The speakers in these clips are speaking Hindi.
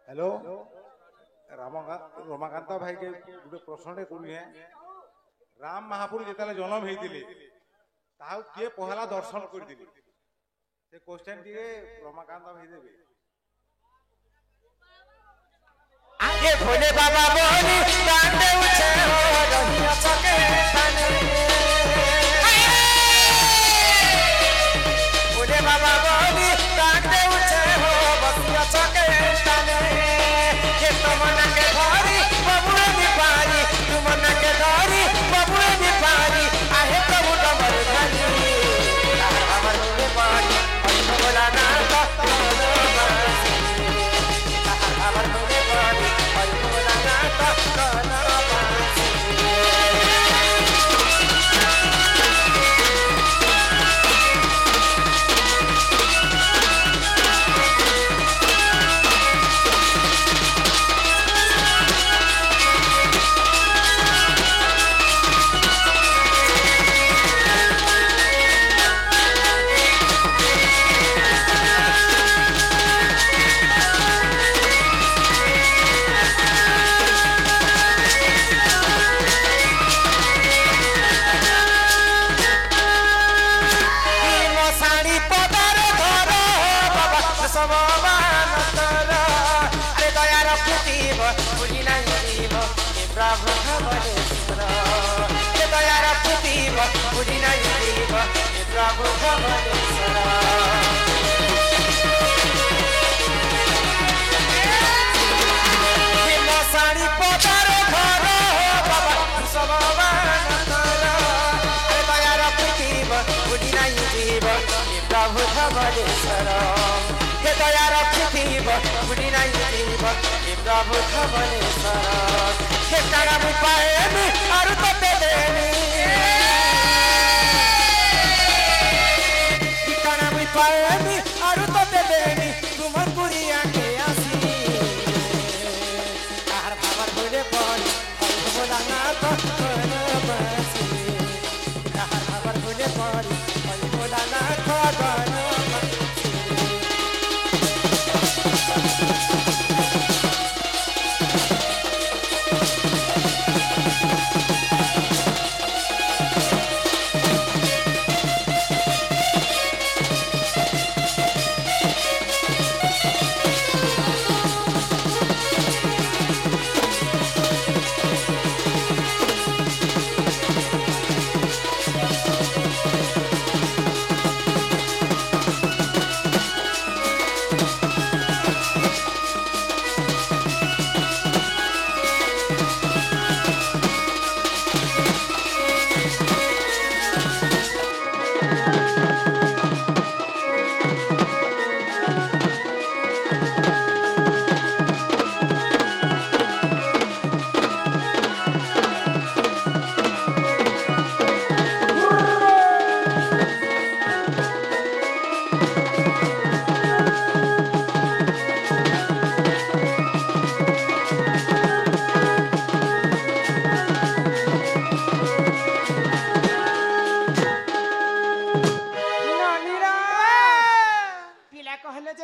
हेलो रमाकांत भाई के गोटे प्रश्न करुए राम महापुर जिते जन्म होते किए पहला दर्शन कर क्वेश्चन टी रमाकांत भाई देवे आगे भोले बाबा बोली कांदे उछे हो रहिया चके तने भोले बाबा बोली कांदे उछे हो बसिया चके तने के तमना के धरी बबुए भी पारी तुमना के धरी बबुए भी पारी आहे प्रभु डमर धनी हमर भोले पारी भोला ना तो हमर भोले पारी भोला ना तो प्रभु खबरेश्वर हे तारा भी पाएनी और तो ते देनी तारा भी पाएनी और तो ते देनी तुमन पूरी आके आसी आहार बाबा भोले पानी और भोला ना तो बसी आहार बाबा भोले पानी और भोला ना तो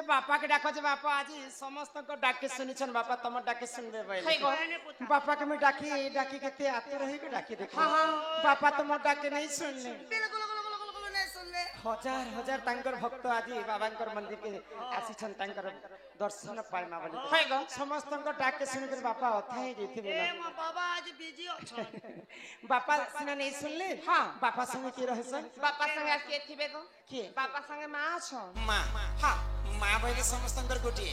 बापा के डाको जे बापा आज समस्त को डाके सुनिछन बापा तम डाके सुनबे भाई बापा के मैं डाकी डाकी केते आते रही के डाकी देख बापा तम डाके नहीं सुनले बिल्कुल नहीं सुनले हजार हजार तांकर भक्त आज बाबांकर मंदिर के आसीछन तांकर दर्शन पाइमा बोली हाय गो समस्त को डाके सुन के बापा अथाई जेथे बोला ए म बाबा आज बिजी अछन बापा सिना नहीं सुनले हां बापा संगे के रहस बापा संगे आज के थिबे गो के बापा संगे मां छ मां हां माँ बहने समस्त गोटे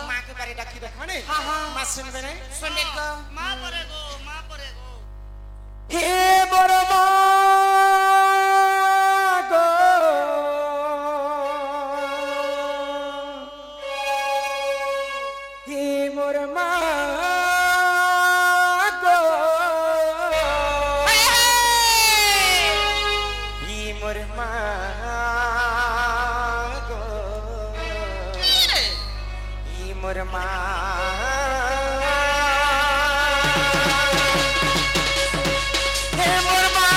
माँ के बारे डाकी देखने माँ सुनबे नहीं सुनने को माँ परेगो हे बड़ गो हे मोर माँ गो हे मोर माँ मोर माँ हे मोर माँ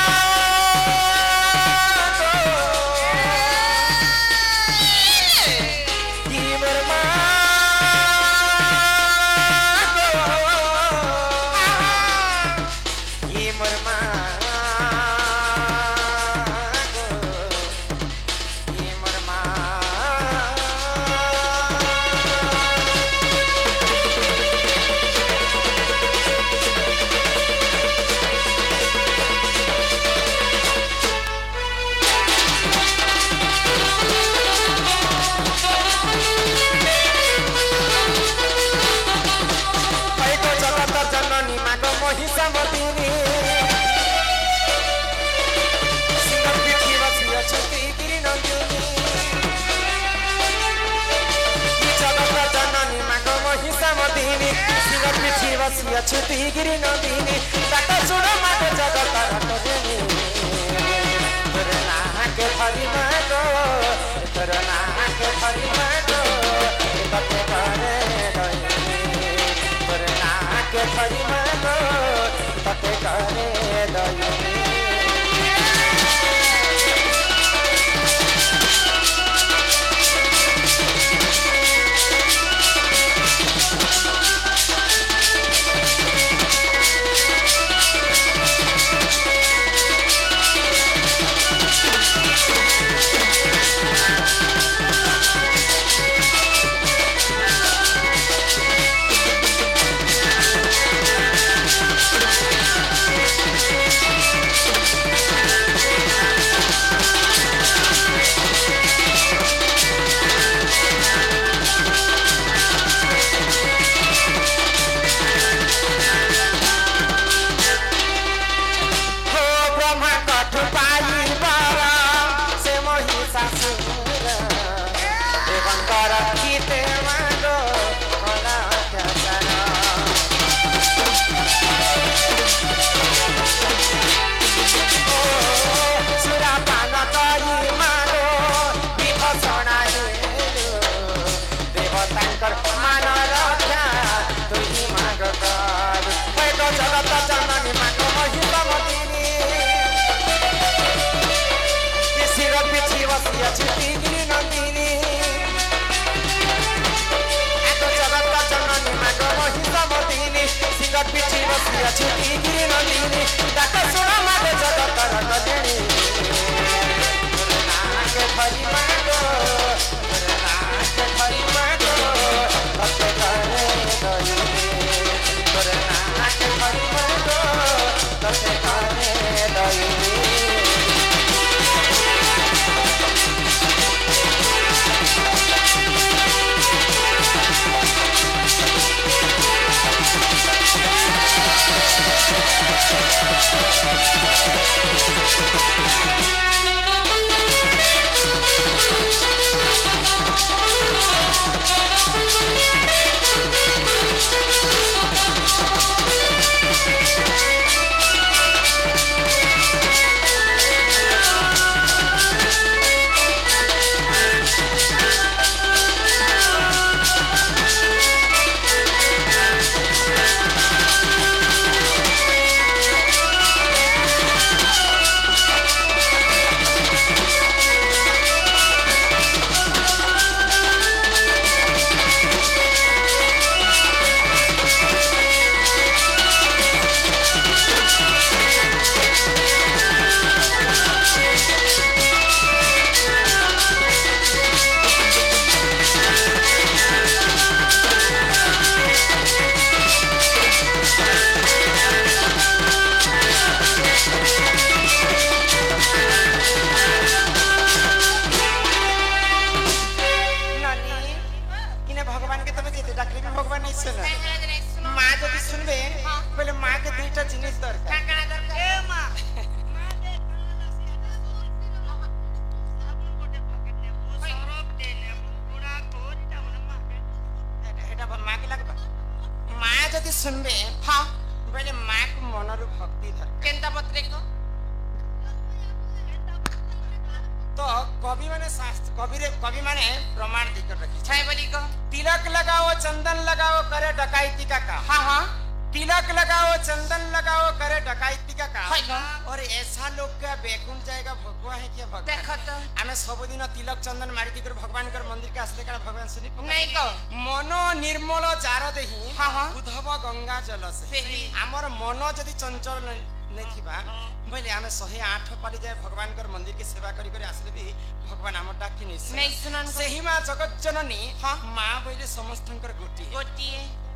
ଅଛି ତିଗିରି ନନ୍ଦିନୀ ଡାକ ଶୁଣ ମାଗେ ଜଗତର କଜନୀ ତୋର ନାକେ ଧରି ମାଗୋ ତୋର ନାକେ ଧରି ମାଗୋ ତତେ କରେ ଦଇନି ତୋର ନାକେ ଧରି ମାଗୋ ତତେ କରେ ଦଇନି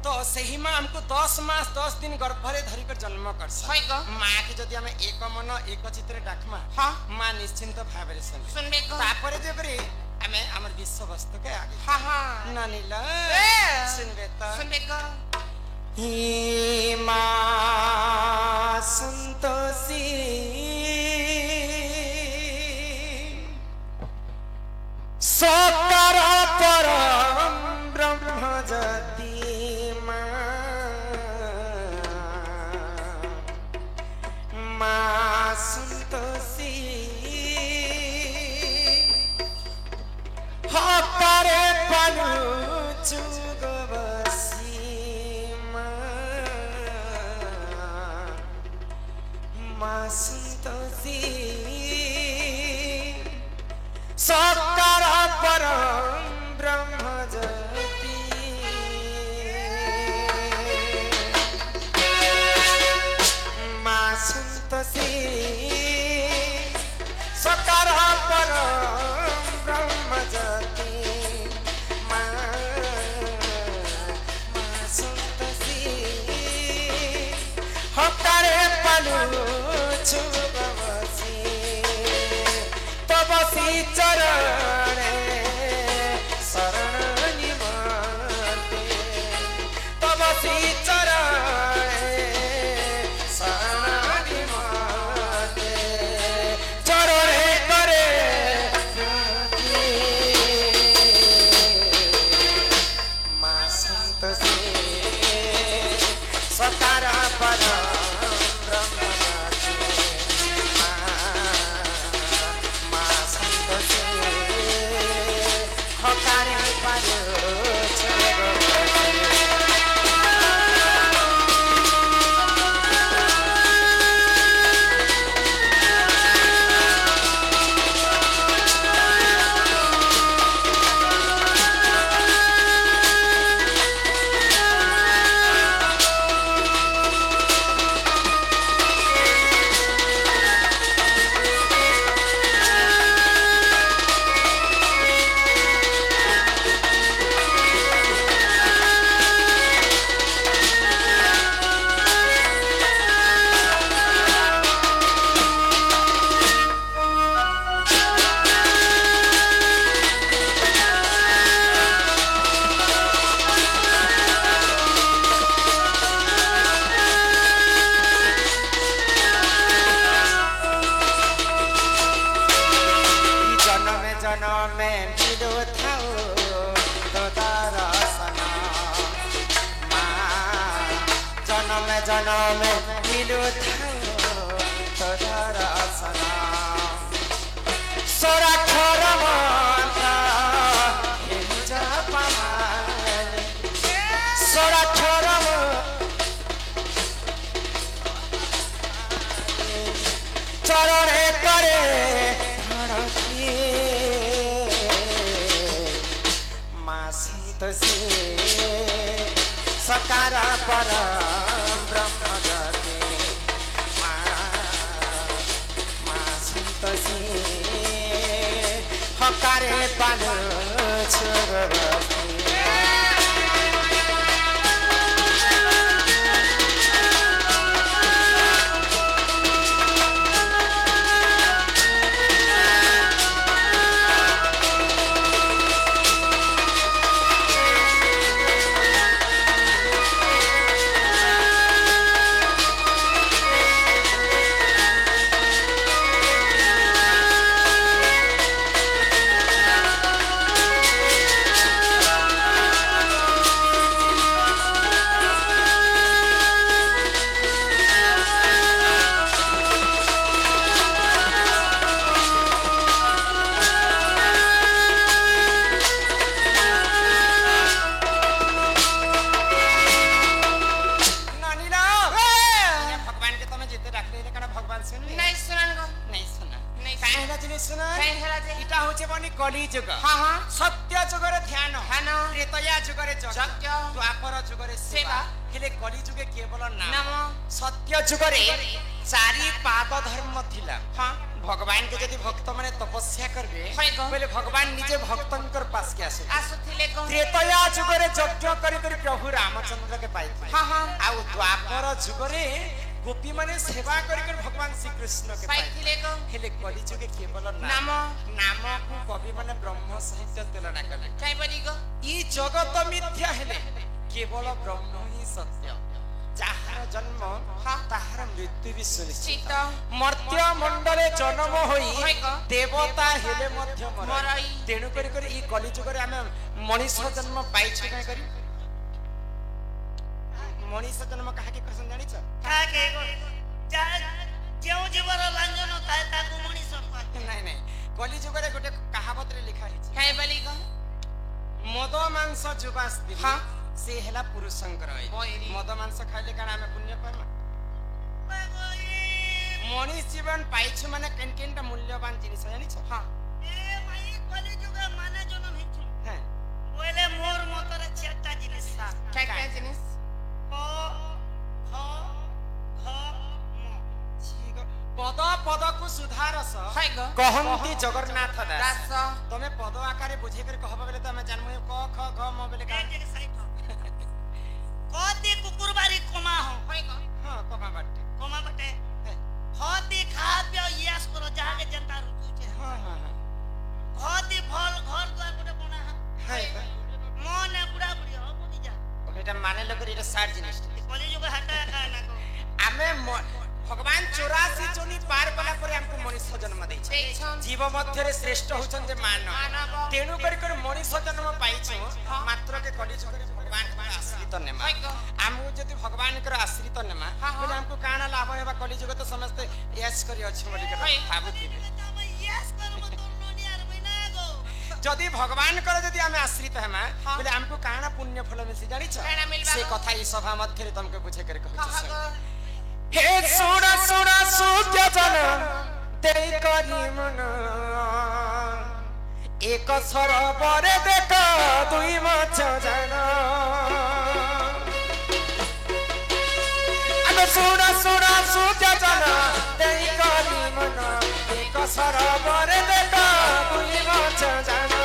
तो सही माँ हमको 10 मास 10 दिन गर्भरे धरिकर जन्म कर माँ के जदि हमें एक मन एक चित्र डाकमा हाँ माँ निश्चिंत भाव सुनबे तापर जेबरे हमें हमर विश्व वस्तु के आगे हाँ हाँ नानीला सुनबे ही माँ संतोषी सोकर परम ब्रह्म जति माँ पालु चुग बसीमा मा सन्तोषी सकार परम ब्रह्म ज्योति मा सन्तोषी सकार परम ब्रह्म ज्योति मा सन्तोषी हकारे पालु चुग बसी तब सी चरणे शरण निमते तब सी चरणे शरण निमते चरणे करे मा सन्तोषी सकार परम ब्रह्म हकारे पालु चुग जनमे मिलो थाओ तो दर्शन मा जनमे जनमे मिलो थाओ तो दर्शन सोरा खोर मन्त्र हिंज पमाले सोरा खोर चरणे करे सकार परम ब्रह्म ज्योति मा सन्तोषी हकारे पालु चुग बसी कली जुग सत्य जुगर ध्यान त्रेतया जुगर यज्ञ द्वापर जुगर सेवा हेले कली जुगे केवल नाम सत्य जुगरे चारि पाद धर्म थिला भगवान के यदि भक्त माने तपस्या करबे पहले भगवान निजे भक्तंकर पास के आसुथिले त्रेतया जुगरे यज्ञ करी करी प्रभु रामचंद्र के पाइथिले आ द्वापर जुगरे गोपी माने सेवा करी कर भगवान श्री कृष्ण के पाइथिले हेले कली जुगे केवल नाम नाम को कवि माने ब्रह्म साहित्य तुलना करले काई बनी गो ई जगत मिथ्या हेले केवल ब्रह्म ही सत्य जाहार जन्म ताहार मृत्यु भी सुनिश्चित मर्त्य मंडले जन्म होई देवता हेले मध्य मरई तेनु करी करी ई कली जुगरे आमे मनुष्य जन्म पाइछ काई करी मनुष्य जन्म काहे के कसम जानि छ काहे जा जेउ जीवर व्यंजन थाए ताकू मनुष्य नहीं नहीं कली जुगरे गोटे कहावत रे लिखा है काई बोली ग मद मांस जुबा स्त्री हाँ। से हेला पुरुषंकर मद मांस खाइले काना हमें पुण्य पाइमा मनीष जीवन पाइछु माने केन केनटा मूल्यवान जिनिस जानिछ हाँ हैं बोले मोर मतरे चारटा जिनिस क्या क्या जिनिस पद पद को सुधारस हाय गो कहंती जगन्नाथ दास दास तमे पद आकारे बुझे कर कहबा बेले तमे जानमु क ख ग म बेले का कति कुकुरबारी कोमा हो हाय गो हां कमा बाटे कोमा बटे खती खा पियो यास करो जाके जनता रुचुचे हां हां खती फल घर द्वार कोटे बना हाय मने बुढ़ा बुढ़ी हो बुझी जा এটা মানে লোকের এটা সার জিনিস कॉलेज को हटा का ना को ଆମେ ଭଗବାନ 84 ଜନି ପାର କଲା ପରେ ଆମକୁ ମଣିଷ ଜନ୍ମ ଦେଇଛି ଜୀବ ମଧ୍ୟରେ ଶ୍ରେଷ୍ଠ ହଉଛନ୍ତି ଯେ ମାନବ ତେଣୁ କରି କରି ମଣିଷ ଜନ୍ମ ପାଇଛୁ ମାତ୍ର କେ କଲିଯୁଗରେ ଭଗବାନଙ୍କର ଆଶ୍ରିତ ନେମା ଆମକୁ ଯଦି ଭଗବାନଙ୍କର ଆଶ୍ରିତ ନେମା ବୋଲେ ଆମକୁ କାଣା ଲାଭ ହେବା କଲିଯୁଗ ତ ସମସ୍ତେ ୟସ୍ କରି ଅଛି ବୋଲି ଭାବୁଥିବେ यस कर मत नोनी यार बिना गो যদি ভগবানଙ୍କର যদি ଆମେ ଆଶ୍ରିତ ହେମା ବୋଲେ ଆମକୁ କାଣା ପୁଣ୍ୟ ଫଳ ମିଶି ଜାଣିଛ ସେ କଥା এই ସଭା ମଧ୍ୟରେ ତମକୁ ବୁଝେ କରି କହୁଛି हे सुन सुन सूर्य जन तेरी करी मन एक सरोवरे देख दुई माछ जन अगो सुन सुन सूर्य जन तेरी करी मन एक सरोवरे देख दुई माछ जन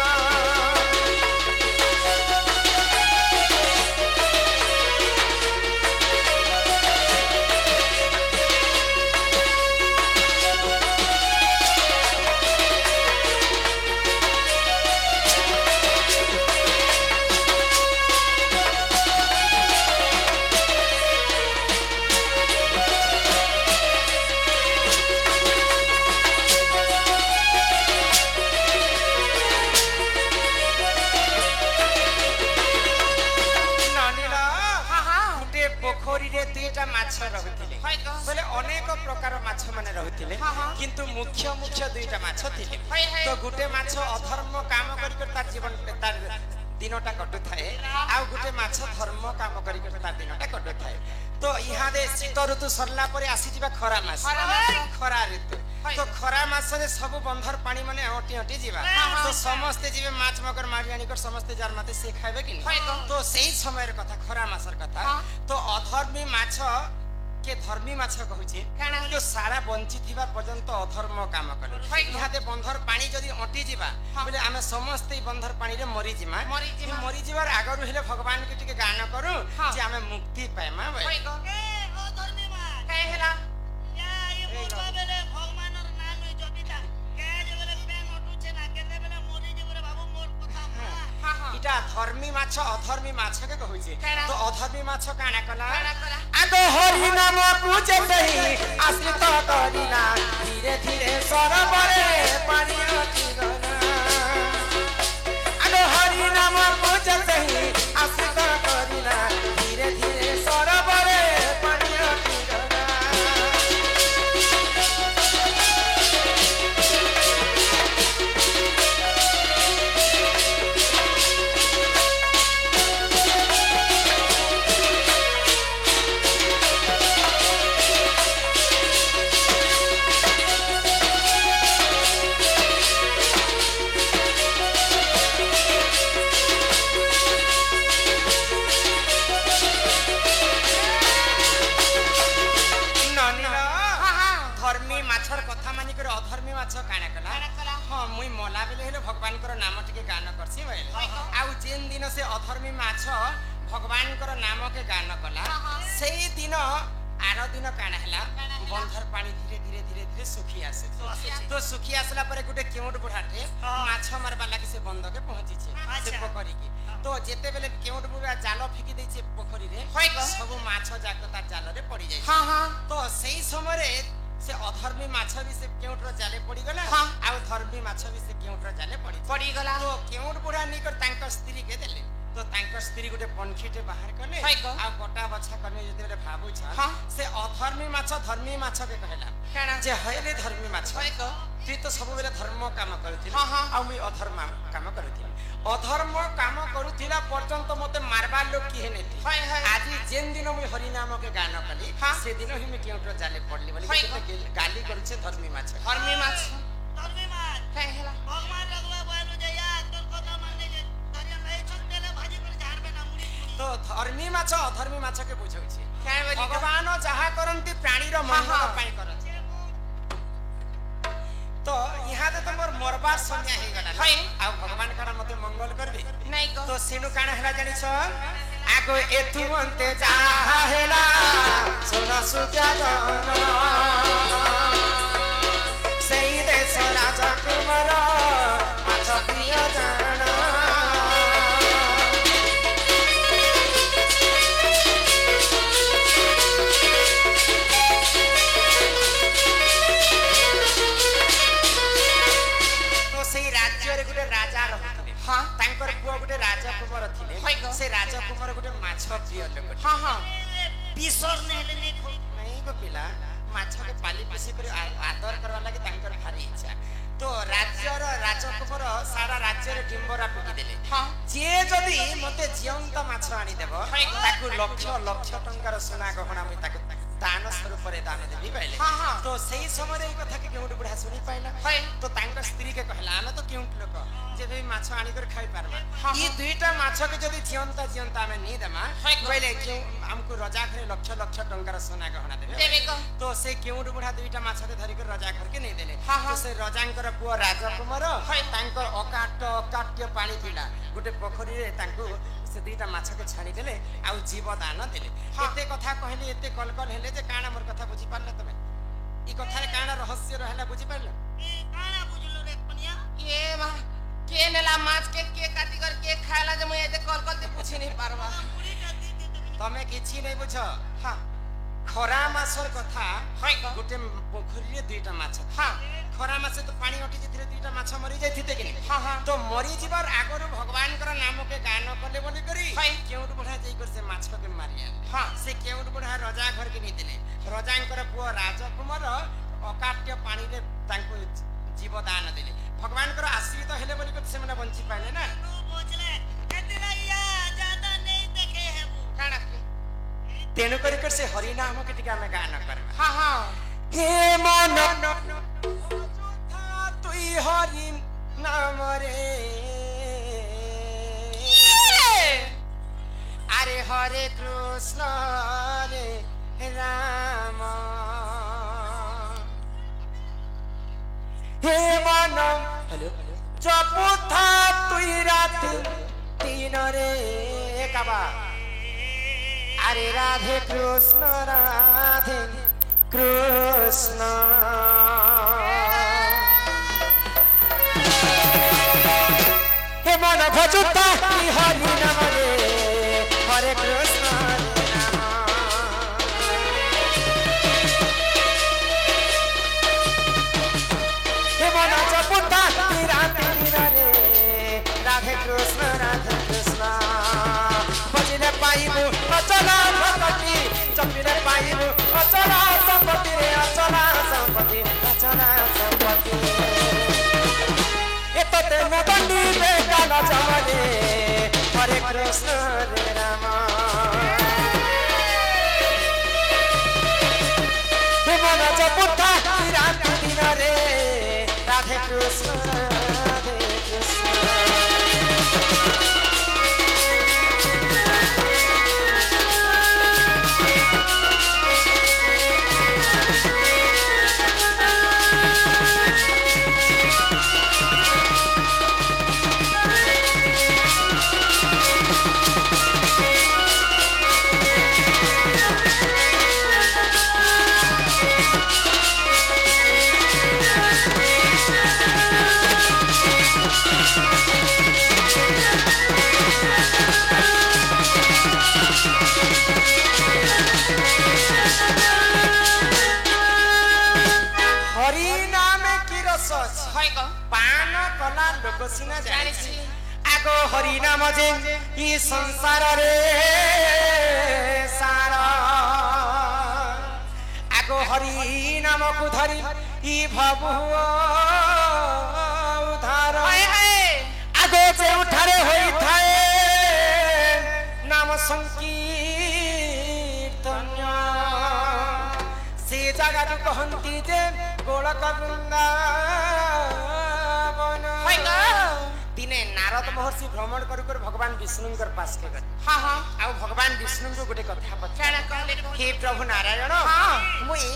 बोले अनेक प्रकार माछ माने रहुथिले किंतु मुख्य मुख्य दुईटा माछ थिले तो गुटे माछ अधर्म काम करि कर तार जीवन तार दिनटा कटु थाए आ गुटे माछ धर्म काम करि कर तार दिनटा कटु थाए तो इहा दे शीत ऋतु सरला परे आसी जिबा खरा मास खरा ऋतु तो खरा मास रे सब बंधर पानी माने हटी हटी जिबा तो समस्त जीवे माछ मगर मारी आनी कर समस्त जार माते से खाइबे कि तो सेही समय रे कथा खरा मासर कथा तो अधर्मी माछ के धर्मी माछ कहूचे जो सारा बंची थिबा पर्यंत अधर्म काम करे इहाते बंधर पानी जदी अटी जिबा बोले आमे समस्त बंधर पानी रे मरी जिमा मरी जिबार आगरु हेले भगवान के टिके गान करू जे आमे मुक्ति पाएमा ए ओ धर्मी मा काय हेला या ये बोलबा बेले भगवानर नाम नै जपिता के जे बेले पेन उठुचे ना केते बेले मरि जे बेले बाबू मोर कथा इटा धर्मी माछ अधर्मी माछ के कहूचे तो अधर्मी माछ काना कला आगो हरि नाम पूजे सही आश्रित करिला धीरे धीरे सरोवरे पानी अति गना आगो हरि नाम पूजे सही आश्रित करिला धीरे धीरे सरोवरे पानी अति गना धर्मी माछर कथा मानि कर अधर्मी माछ काना कला हां मुई मला बेले हेले भगवान कर नाम टिके गान करसी भइले आउ जेन दिन से अधर्मी माछ भगवान कर नाम के गान कला सेही दिन आर दिन काना हला बंधर पानी धीरे धीरे धीरे धीरे सुखी आसे तो सुखी आसला परे गुटे केउट बुढाटे माछ मारबा लागि से बंध के पहुंची छे से पोखरी की तो जेते बेले केउट बुढा जाल फिकी दै छे पोखरी रे सब माछ जाक तार जाल रे पड़ी जाय हां हां तो सेही समय रे से अधर्मी माछ भी से केउटर जाले पड़ी गला आ धर्मी माछ भी से केउटर जाले पड़ी गला तो केउट बुढा निकर तांकर स्त्री के देले तो तांकर स्त्री गुटे पनखीटे बाहर करले आ गोटा बछा करने जते बेले भाबु छ से अधर्मी माछ धर्मी माछ के कहला जे हयले धर्मी माछ তুই তো ସବୁବେଳେ ଧର୍ମ କାମ କରୁଥିଲୁ ହଁ, ହଁ। ଆଉ ମୁଇଁ ଅଧର୍ମ କାମ କରୁଥିଲି ଅଧର୍ମ କାମ କରୁଥିଲା ପର୍ଯ୍ୟନ୍ତ ମତେ ମାରବାର ଲୋକ କିଏ ନେତି ହାय, ହାୟ। ଆଜି ଯେନ୍ ଦିନ ମୁଇଁ ହରିନାମକେ ଗାନ କଲି ହଁ। ସେଦିନ ହିଁ ମୁଇଁ କେଉଁଠୁ ଜାଲେ ପଡଲି ବୋଲି ହାୟ, କେତେ ଗାଲି କରୁଛେ ଧର୍ମୀ ମାଛ ଧର୍ମୀ ମାଛ ধর্মী মাছ হ্যাঁ হেলা ভগবান রাখবা বলু যে তোর কথা মানে যে ধরিয়া এই ছোট তেলে ভাজি করে ঝাড়বে না মুড়ি মুড়ি তো ধর্মী ମାଛ ଅଧର୍ମୀ ମାଛକେ ବୁଝଉଛି কেন বলি ଭଗବାନ ଯାହା କରନ୍ତି ପ୍ରାଣୀର ମଙ୍ଗଳ ହଁ। ପାଇଁ କରନ୍ତି ତ ଇହାଦେ ତ ମୋର ମରବାର ସମୟ ହେଇଗଲା ହାୟ। ଆଉ ଭଗବାନ କାଣା ମତେ ମଙ୍ଗଳ କରିବେ নাই গো তো সিনু কানা হেলা জানিছ আগো এথু মন্তে যাহা হেলা সোনা সুজা জন সেই দেশ রাজা কুমার মাছ প্রিয় জান তো সেই রাজ্যরে গোটে রাজা রহুଥିଲେ ହଁ ତାଙ୍କର ପୁଅ ଗୋଟେ ରାଜକୁମାର ଥିଲେ ହାୟ ଗো। ସେ ରାଜକୁମାର ଗୋଟେ ମାଛ ପ୍ରିୟ ଲୋକ ହଁ ହଁ বিসর নেলে নে ନାଇଁ ଗୋ ପିଲା ମାଛକେ ପାଲି ପୋଷି କରି ଆଦର କରିବା ଲାଗି ତାଙ୍କର ଭାରି ଇଚ୍ଛା ତ ରାଜ୍ୟର ରାଜକୁମାର ସାରା ରାଜ୍ୟରେ ଡିମ୍ବରା ପିଟି ଦେଲେ ହଁ ଯିଏ ଯଦି ମତେ ଜିଅନ୍ତା ମାଛ ଆଣିଦେବ ହାୟ ଗো। ତାକୁ ଲକ୍ଷ ଲକ୍ଷ ଟଙ୍କାର ସୁନା ଗହଣା ମୁଇଁ ତାକୁ ଦାନ ସ୍ୱରୂପରେ ଦାନ ଦେବି ପାଇଲେ ହଁ, ହଁ। ତ ସେଇ ସମୟରେ ଏଇ କଥା କେଉଁଠି ବୁଢା ଶୁଣି ପାଇଲା ହାୟ। ତ ତାଙ୍କ ସ୍ତ୍ରୀକେ କହିଲା ଆମେ ତ କେଉଁଠି ଲୋକ ଯେବେ ମାଛ ଆଣିକରି ଖାଇ ପାରବା ହଁ, ଇ ଦୁଇଟା ମାଛକେ ଯଦି ଜିଅନ୍ତା ଜିଅନ୍ତା ଆମେ ନେଇ ଦେମା ହାୟ ଗো। କହିଲେ କେଉଁ ଆମକୁ ରଜା ଘରେ ଲକ୍ଷ ଲକ୍ଷ ଟଙ୍କାର ସୁନା ଗହଣା ଦେବେ দেবে গো ତ ସେ କେଉଁଠୁ ବୁଢା ଦୁଇଟା ମାଛରେ ଧରିକରି ରଜା ଘରକେ ନେଇଦେଲେ ହଁ, ହଁ। ତ ସେ ରଜାଙ୍କର ପୁଅ ରାଜକୁମାର ତାଙ୍କର ଅକାଟ୍ୟ ପାଣି ଥିଲା ଗୋଟେ ପୋଖରୀରେ ତାଙ୍କୁ ସେ ଦୁଇଟା ମାଛକେ ଛାଡ଼ିଦେଲେ ଆଉ ଜୀବ ଦାନ ଦେଲେ ଏତେ କଥା କହିଲେ ଏତେ କଲକଲ ହେଲେ ଯେ କାଣା ମୋର କଥା ବୁଝିପାରିଲ ତମେ ଇ କଥାରେ କାଣା ରହସ୍ୟ ରହିଲା ବୁଝିପାରିଲ কানা বুঝলো রে পনিয়া কে মা কে নেলা মাছ কে কাটি কর কে খাইলা যে মুই এতে কল কল তে পুছি নাই পারবা মুড়িটা দিতে তুমি ତମେ କିଛି ନେଇ ବୁଝ হ্যাঁ ଖରା ମାସର କଥା ହାୟ ଗো ଗୋଟେ ପୋଖରୀରେ ଦୁଇଟା ମାଛ হ্যাঁ ଖରା ମାସେ ତ ପାଣି ଅଟି ଯାଇଥିଲେ ଦୁଇଟା ମାଛ ମରି ଯାଇଥିଲେ କି ନାହିଁ? ହଁ, ହଁ। ତ ମରିଯିବାର ଆଗରୁ ଭଗବାନଙ୍କର ନାମକେ ଗାନ କଲେ ବୋଲି କରି ହାୟ। କେଉଁଠୁ ବଢା ଯାଇକରି ସେ ମାଛକେ ମାରି ଆଣିଲେ ହଁ। ସେ କେଉଁଠୁ ବଢା ରଜା ଘରକେ ନେଇଥିଲେ ରଜାଙ୍କର ପୁଅ ରାଜକୁମାର ଅକାଟ୍ୟ ପାଣିରେ ତାଙ୍କୁ ଜୀବ ଦାନ ଦେଲେ ଭଗବାନଙ୍କର ଆଶ୍ରିତ ହେଲେ ବୋଲି କରି ସେମାନେ ବଞ୍ଚି ପାଇଲେ ନା নু বুঝলে এতলা ইয়া জাদা নেই দেখে হেবু কাଣା ତେଣୁ କରି କରି ସେ ହରିନାମକେ ଟିକେ ଆମେ ଗାନ କରିବା হ্যাঁ হ্যাঁ হে মন অযথা তুই হরি নামরে আরে হরে কৃষ্ণ রে রাম হে মন জপুথা তুই রাতে দিনরে কাবা আরে রাধে কৃষ্ণ কৃষ্ণ হে মন ভজুতা হরি নাম রে হরে কৃষ্ণ হে মন জপুতা রাধে রে রাধে কৃষ্ণ ভজনে পাইবু অচলা ভক্তি চপিলে পাইবু অচলা সম্পত্তি রে অচলা সম্পত্তি এততে মদন্ডি বেকাল জমলে হরে কৃষ্ণ রে রাম হে মন জপুতা রাধে দিন রে রাধে কৃষ্ণ রাধে কৃষ্ণ হরি নামে কি রস আছে হয় গো পান কলা লোক সিনা জানিছি জানিছি। আগ হরি নাম যে ই সংসার রে সার আগ ଆଗ ହରି ନାମକୁ ଧରି ଇ ଭାବୁ ଉଦ୍ଧାର ଆଗ ଯେଉଁଠାରେ ହୋଇଥାଏ ନାମ ସଂକୀର୍ତ୍ତନ ସେ ଜାଗାକୁ କହନ୍ତି ଯେ ଗୋଳକ ବୃନ୍ଦାବନ ଦିନେ ନାରଦ ମହର୍ଷି ଭ୍ରମଣ କରୁ କରୁ ଭଗବାନ ବିଷ୍ଣୁଙ୍କର ପାଶକେ ଗଲେ ଆଉ ଭଗବାନ ବିଷ୍ଣୁଙ୍କୁ ଗୋଟେ କଥା ପଚାରିଲେ ହେ ପ୍ରଭୁ ନାରାୟଣ ମୁଇଁ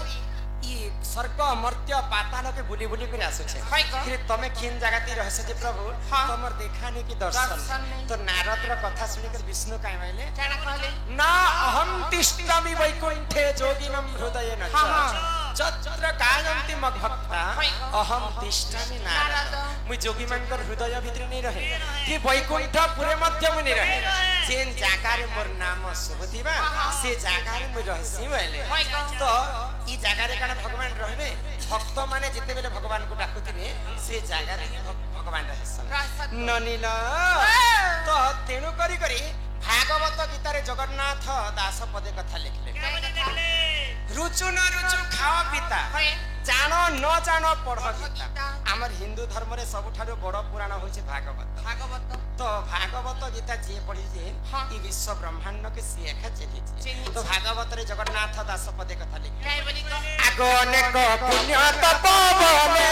ଇ ସ୍वर्ଗ ମର୍ତ୍ୟ ପାତାଳକେ ବୁଲି ବୁଲି କରି ଆସୁଛେ ତମେ କିନ୍ ଜାଗାତି ରହସ ଯେ ପ୍ରଭୁ ତମର ଦେଖାନି କି ଦର୍ଶନ ତ ନାରଦର କଥା ଶୁଣିକରି ବିଷ୍ଣୁ କାଇଁ କହିଲେ ନା ଅହଂ ତିଷ୍ଠାମି ବୈକୁଣ୍ଠେ ଯୋଗିନଂ ହୃଦୟେନ ଯତ୍ର ଗାୟନ୍ତି ମଦ୍ଭକ୍ତା ଅହଂ ତିଷ୍ଠାମି ନାରଦ ମୁଁ ଯୋଗୀ ମାନଙ୍କର ହୃଦୟ ଭିତରେ ନେଇ ରହେ କି ବୈକୁଣ୍ଠ ପୁରେ ମଧ୍ୟ ମୁଁ ନେଇ ରହେ ଯେନ୍ ଜାଗାରେ ମୋର ନାମ ଶୁଭୁଥିବା ସେ ଜାଗାରେ ମୁଁ ରହିସି ବୋଇଲେ ତ ଇ ଜାଗାରେ କାଣା ଭଗବାନ ରହିବେ ଭକ୍ତ ମାନେ ଯେତେବେଳେ ଭଗବାନଙ୍କୁ ଡାକୁଥିବେ ସେ ଜାଗାରେ ଭଗବାନ ରହିସନ୍ ନନିଲ ତ ତେଣୁ କରି କରି ଭାଗବତ ଗୀତାରେ ଜଗନ୍ନାଥ ଦାସ ପଦେ କଥା ଲେଖିଲେ रुचु न रुचु खाओ पिता जानो न जानो पढ़ गीता आमर हिंदू धर्म रे सबठारो बड़ पुराण होचे भागवत तो भागवत गीता जे पढ़ी जे ई विश्व ब्रह्मांड के सी एका चेली तो भागवत रे जगन्नाथ दास पदे कथा लिखि आगो अनेक पुण्य तपोबले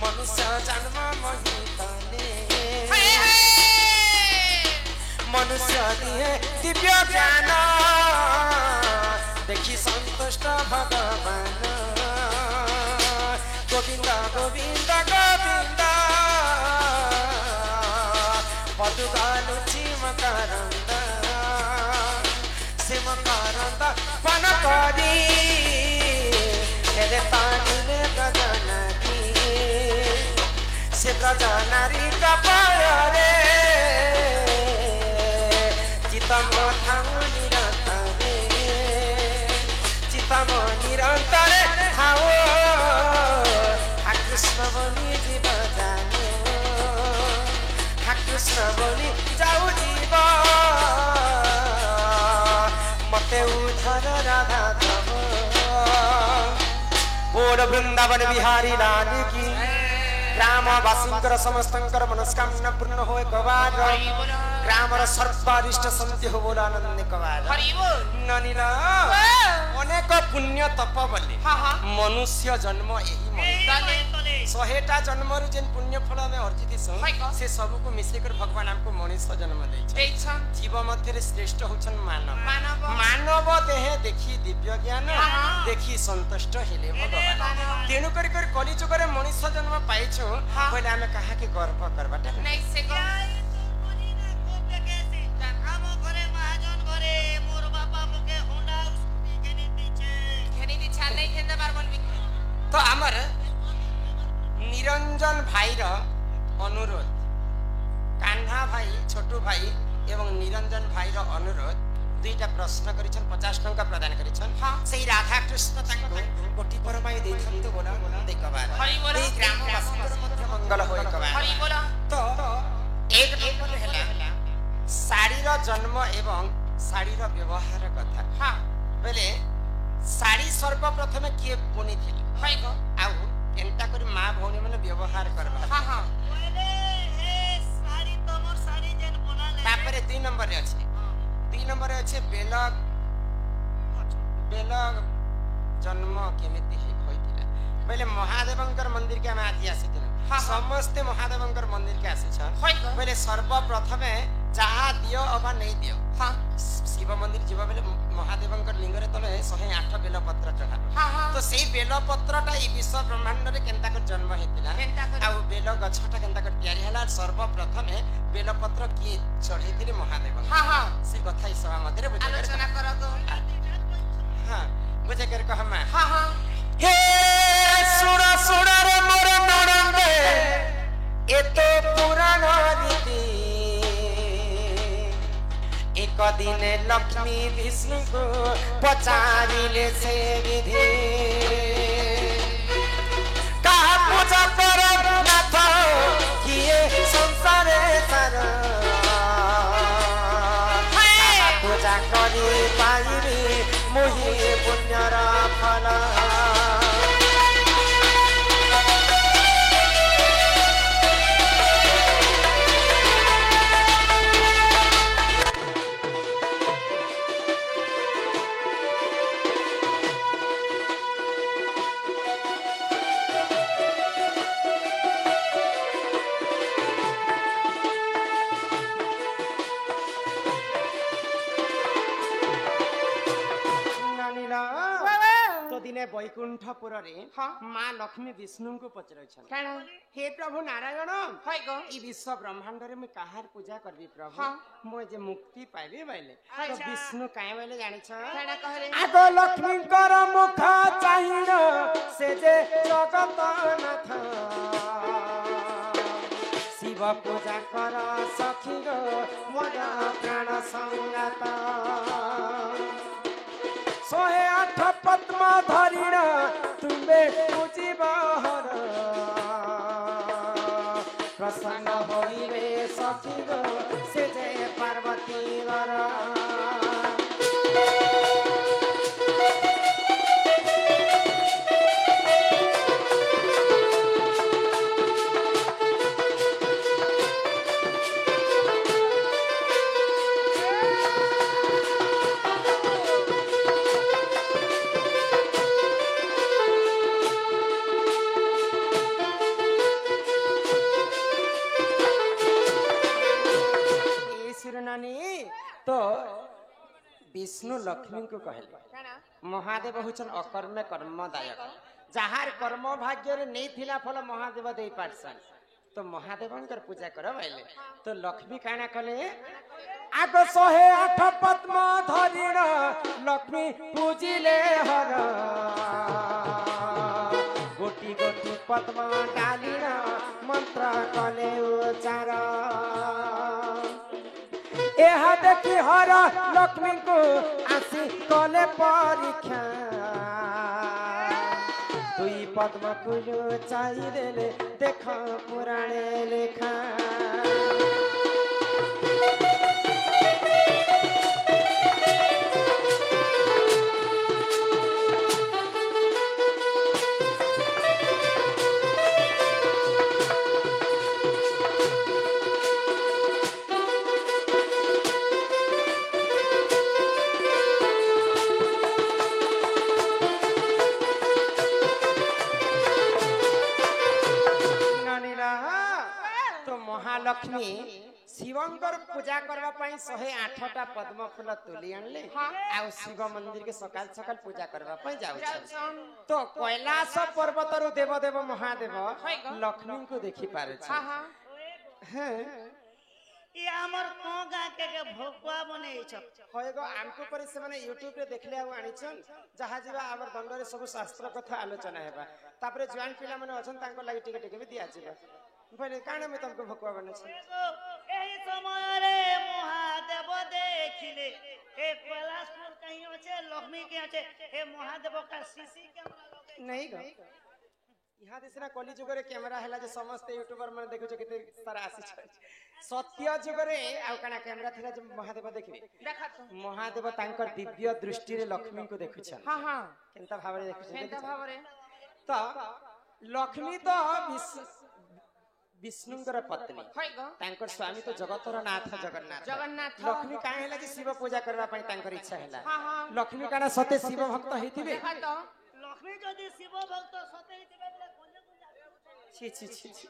मनुष्य जन्म महितने मनुष्य दिए दिव्य ज्ञान देखी संतुष्ट भगवान गोविंद गोविंद गोविंद पदुगालुची मकरंद से मकरंद पन करी तेरे पानी में गजनरी से गजनरी कपाल रे निरंतर खाओ कृष्ण बनी जीव जानो कृष्ण बनी जाऊ जीव मते उधर राधा धम बोल वृंदावन बिहारी लाल की ग्रामवासींकर समस्तंकर मनस्कामना पूर्ण होए कबार ग्रामर सर्वारिष्ट संति हो बोल आनंद कबार ननिला अनेक पुण्य तप बले मनुष्य जन्म एही शहेटा जन्म रु जेन पुण्य फल में अर्जित से सब को मिसे कर भगवान हमको मनुष्य जन्म दै जीव मध्य श्रेष्ठ होछन मानव मानव देह देखी दिव्य ज्ञान देखी संतुष्ट हेले भगवान तेनु कर कली जुग रे मनुष्य जन्म पाइछो पहिले हमें कहा के गर्व करबाटा नहीं से तो आमर निरंजन भाई अनुरोध कान्हा भाई छोटू भाई एवं निरंजन भाई अनुरोध दुईटा प्रश्न करिछन 50 टंका प्रदान करिछन सेही राधा कृष्ण ताको कोटी परमाई देथन तो बोला देखबार ए ग्रामवासीकर मध्य मंगल होय कबार तो एक नंबर हैला साड़ी रो जन्म एवं साड़ी रो व्यवहार कथा बेले साड़ी सर्वप्रथम किए बुनी थिले आउ एंटा करी मां भौनी माने व्यवहार करबा पहिले हे साड़ी तमर साड़ी जेन बनाले तापरे 2 नंबर रे अछि 2 नंबर रे अछि बेल जन्म केमिति होइतिला पहिले महादेवंकर मंदिर के हम आज आसीथिला समस्त महादेवंकर मंदिर के आसीछन पहिले सर्वप्रथम जहा दियो अबा नहीं दियो शिव मंदिर जीवा बेले महादेवंकर लिंग रे तले 108 बेल पत्र चढ़ा तो सेही बेल पत्रटा ई विश्व ब्रह्मांड रे केनता कर जन्म हेतिला आ बेल गछटा केनता कर तयारी हला सर्वप्रथम बेल पत्र की चढ़ैतिले महादेव से कथा ई सभा मध्ये बुझे आलोचना करो तो हां बुझे कर कहमा हे सुना सुना रे मोर ननंदे ए तो पुराण रीति एक दिन लक्ष्मी विष्णु को पचारिले से विधि कहा पूजा करो नाथ किए संसारे सारा पूजा करी पाइबी ବୈକୁଣ୍ଠପୁରରେ ହଁ। ମା ଲକ୍ଷ୍ମୀ ବିଷ୍ଣୁଙ୍କୁ ପଚାରୁଛନ୍ତି କାଣ ହେ ପ୍ରଭୁ ନାରାୟଣ ହଇ ଗୋ এই বিশ্ব ব্রহ্মাণ্ডরে মুই কাহার পূজা করবি প্রভু হ্যাঁ। মই যে মুক্তি পাইবি বলে তো আচ্ছা। বিষ্ণু কাই বলে জানিছ কাণ কহরে আগ লক্ষ্মীঙ্কর মুখ চাহিন সে যে জগতনাথ শিব পূজা কর সখী গো মোর প্রাণ সংগাত 108 পদ্ম ধরিণ তুমে বুঝিব হর প্রসন্ন হইবে সখী গো সে যে পার্বতী বর तो विष्णु लक्ष्मी को कहले କାଣ महादेव होचन अकर्मे कर्मदायक जहार कर्म भाग्य रे नहीं थिला फल महादेव दे पारसन तो महादेवंकर पूजा कर बैले तो लक्ष्मी काना कले आग 108 पद्म धरिण लक्ष्मी पूजिले हर गोटी गोटी पद्म डालिण मंत्र कले उच्चार एहा देखी हर लक्ष्मी को आसी कले परीक्षा दुई पद्म फूल चाई देले देख पुराणे लेखा महालक्ष्मी शिवंकर पूजा करबा पई 108टा पद्म फूल तुली आनले आ शिव मंदिर के सकाल सकाल पूजा करबा पई जाउ तो कैलाश पर्वत रु देवदेव महादेव लक्ष्मी को देखि पारे छ हैं ये हमर को गा के भोगवा बने छ होएगो आमको पर से माने YouTube रे देखले आ आनी छन जहा जीवा हमर दंड रे सब शास्त्र कथा आलोचना हेबा तापरे जवान पिला माने अछन तांको लागि टिके टिके भी दिया जीवा पहले काने में तुमको भगवा बने छ एही समय रे महादेव देखिले ए कैलाशपुर कहीं होचे लक्ष्मी के होचे ए महादेव का सीसी कैमरा लगे नहीं गो यहाँ दिसना कली जुग रे कैमरा हैला जे समस्त यूट्यूबर माने देखु छ केते सारा आसी छ सत्य जुग रे आ काना कैमरा थिला जे महादेव देखिबे देखा तो महादेव तांकर दिव्य दृष्टि रे लक्ष्मी को देखु छ हां हां केनता भाबरे देखु छ केनता भाबरे तो लक्ष्मी तो विष्णुंकर पत्नी हई गो तांकर स्वामी तो जगतर नाथ जगन्नाथ जगन्नाथ लक्ष्मी काहे हैला जे शिव पूजा करबा पई तांकर इच्छा हैला हां हां लक्ष्मी काना सते शिव भक्त हेतिबे देखा तो लक्ष्मी जदि शिव भक्त सते हितिबे बोले कोने कोने छी छी छी छी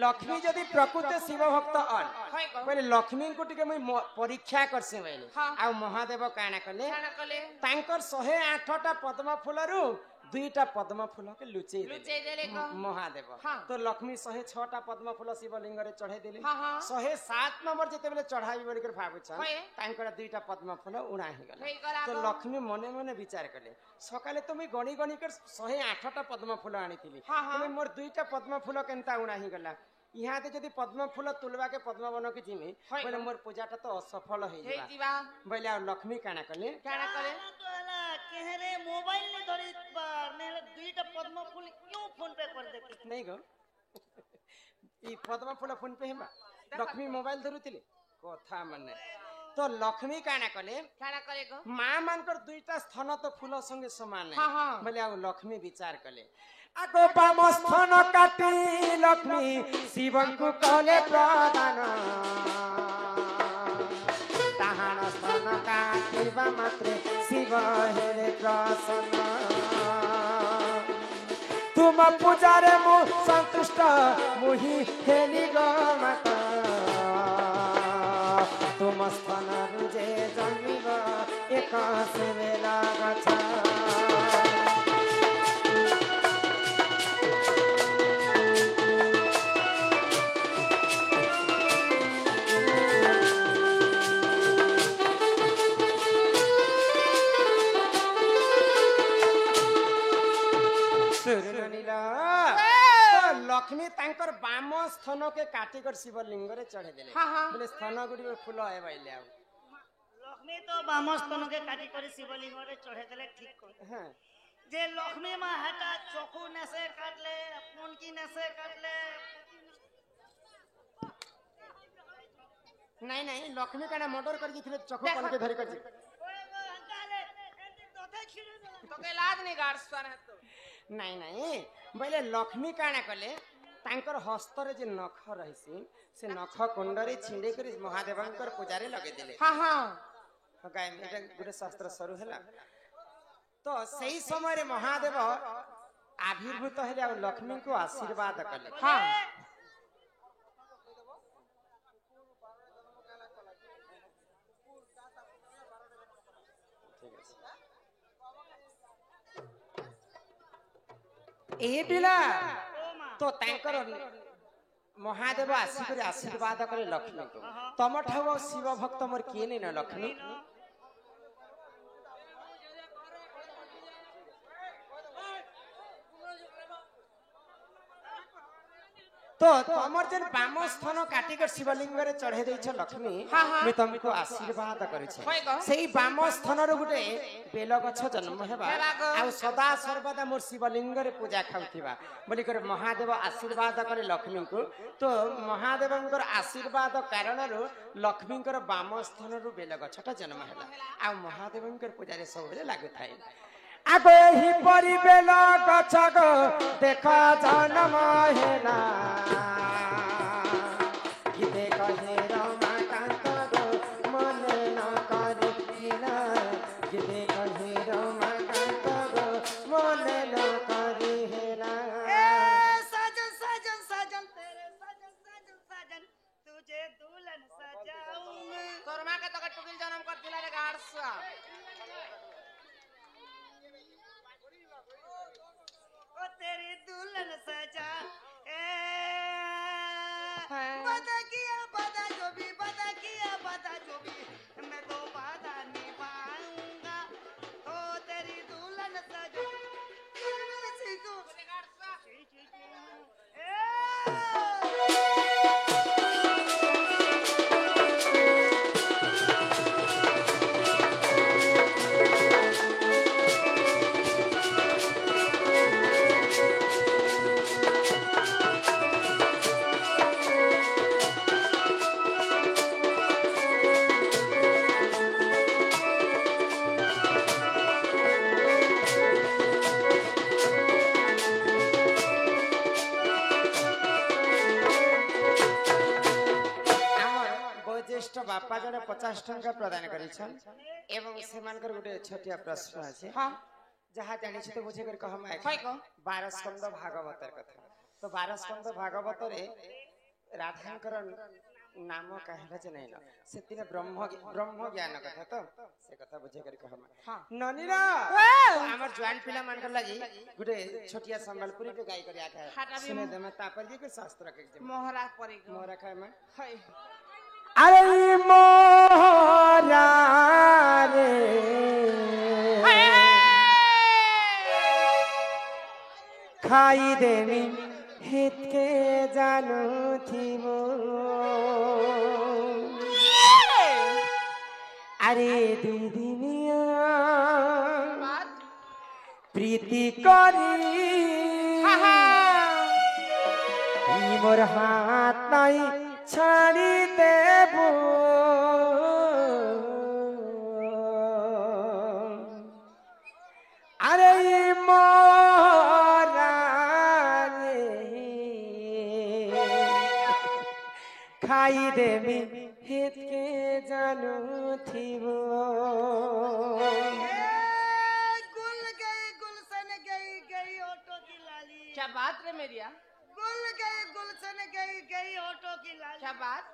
लक्ष्मी जदि प्रकृत शिव भक्त अन हई गो बोले लक्ष्मी को टिके मैं परीक्षा करसे बोले हाँ। आ महादेव काना कले काण कले तांकर 108टा पद्म फूलरु 2टा पद्म फूल के लुचै लुचै देले को महादेव हाँ। तो लक्ष्मी 106टा पद्म फूल शिवलिंग रे चढ़े देले हाँ, हाँ। 107 नंबर जेते बेले चढ़ाई बोली कर भाबु छ होए। तांकर 2टा पद्म फूल उड़ा ही हेई गला गला तो गो। लक्ष्मी मने मने विचार कले सकाले तो मैं गणी गणी कर 108टा पद्म फूल आनी थिली हाँ, हाँ। तो मोर 2टा पद्म फूल केनता उड़ा ही गला यहाँ ते जदि पद्म फूल तुलबा के पद्म बन के जिमी होय बोले गो। मोर पूजाटा तो असफल हेई होई दिवा बोले आ लक्ष्मी काना कले काण करे तो हला केहरे मोबाइल ने धरी बार ने दुईटा पद्म फूल क्यों फोन पे कर देती नहीं गो ई पद्म फूल फोन पे हेमा लक्ष्मी मोबाइल धरुतिले कथा माने तो लक्ष्मी काना कले काण करे गो मां मानकर 2टा स्थान तो फूल संगे समान है हाँ, हाँ। बोले आ लक्ष्मी विचार कले आगो बाम स्थान काटी लक्ष्मी शिवन को कले प्रदान ताहान स्थान काटिबा मात्रे शिव हेले प्रसन्न तुम पूजारे मु संतुष्ट मुहि हेली गो माता तुम स्थान रुजे जन्मिब एक से बेला गछ लक्ष्मी तांकर बाम स्थन के काटिकर शिवलिंग रे चढ़े देले बोले स्थन गुडी फूल है बाइले आ लक्ष्मी तो बामस्तन के काटी कर शिवलिंग रे चढ़े देले ठीक कर हां जे लक्ष्मी माँ हटा चोखू नसे काटले मुनकी नसे काटले नहीं नहीं लक्ष्मी काना मर्डर कर दिथिले चखो कन के धरि कर ओए गो हंकाले एती तोथे खिरे देला तो के लाद नहीं गाड़ सुन है तो नहीं नहीं बोले लक्ष्मी काना कले तांकर हस्त रे जे नख रहिसी से नख कुंडरे छिंडे कर महादेवंकर पूजारे लगे देले हां हां गाय में एटा गुरे शास्त्र शुरू हैला तो सही समय रे महादेव आविर्भूत हेले और लक्ष्मी को आशीर्वाद कले हां ए पिला तो तांकर महादेव आसिकर आशीर्वाद करे लक्ष्मी को तम ठाव शिव भक्त मोर किए नहीं ना लक्ष्मी तो तमर जन बाम स्थान काटिकर शिवलिंग रे चढ़े दैछ लक्ष्मी मैं तुमको आशीर्वाद करै छै सेही बाम स्थान रो गुटे बेल गछ जन्म हेबा आ सदा सर्वदा मोर शिवलिंग रे पूजा खाउथिबा बोली कर महादेव आशीर्वाद करे लक्ष्मी को तो महादेवंकर आशीर्वाद कारण रो लक्ष्मीकर बाम स्थान रो बेल गछटा जन्म हेला आ महादेवंकर पूजा रे सब बेले लागु थाए आगो ही परिबेल गछ गो देखा जन्म हेला कि देखा हे रमाकांत गो मन न करिना कि देखा हे रमाकांत गो मन न करिना साजन साजन साजन तेरे साजन साजन साजन तुझे दुल्हन सजाऊंगा तोर मां के तो टुकिल जन्म कर दिला रे गाड़ सा ओ तेरी दुल्हन सजा बता किया बता जो भी बता किया बता जो भी मैं तो वादा निभाऊंगा ओ तेरी दुल्हन सजा सीखो बापा जने 50 टंका प्रदान करिछन एवं सेमानकर गुटे छोटिया प्रश्न আছে हां जहा जानि छी तो बुझे कर कहम हाय को 12 स्कंद भागवतर कथा तो 12 स्कंद भागवत रे राधांकर नाम कहला जे नै न सेतिने ब्रह्म ज्ञान कथा तो से कथा बुझे कर कहम हां ननीरा हमर जवान पिला मान कर लागि गुटे छोटिया संबलपुरी पे गाय कर आखा सुने दे मैं तापर जी के शास्त्र के मोहरा परे मोहरा खाए में हाय अरे मोहरा रे खाई देवी हित के जानू थी वो अरे दीदिनिया प्रीति करी मोर हाथ नहीं छाड़ी देबो अरे मोरा रे खाई देबी हित के जानू थीबो गुल गई गुलशन गई गई ऑटो की लाली क्या बात रे मेरिया गुल गई गुलशन गई गई ऑटो की लाली क्या बात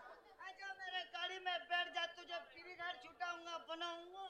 आजा मेरे गाड़ी में बैठ जा तुझे फ्री घर छुटाऊंगा बनाऊंगा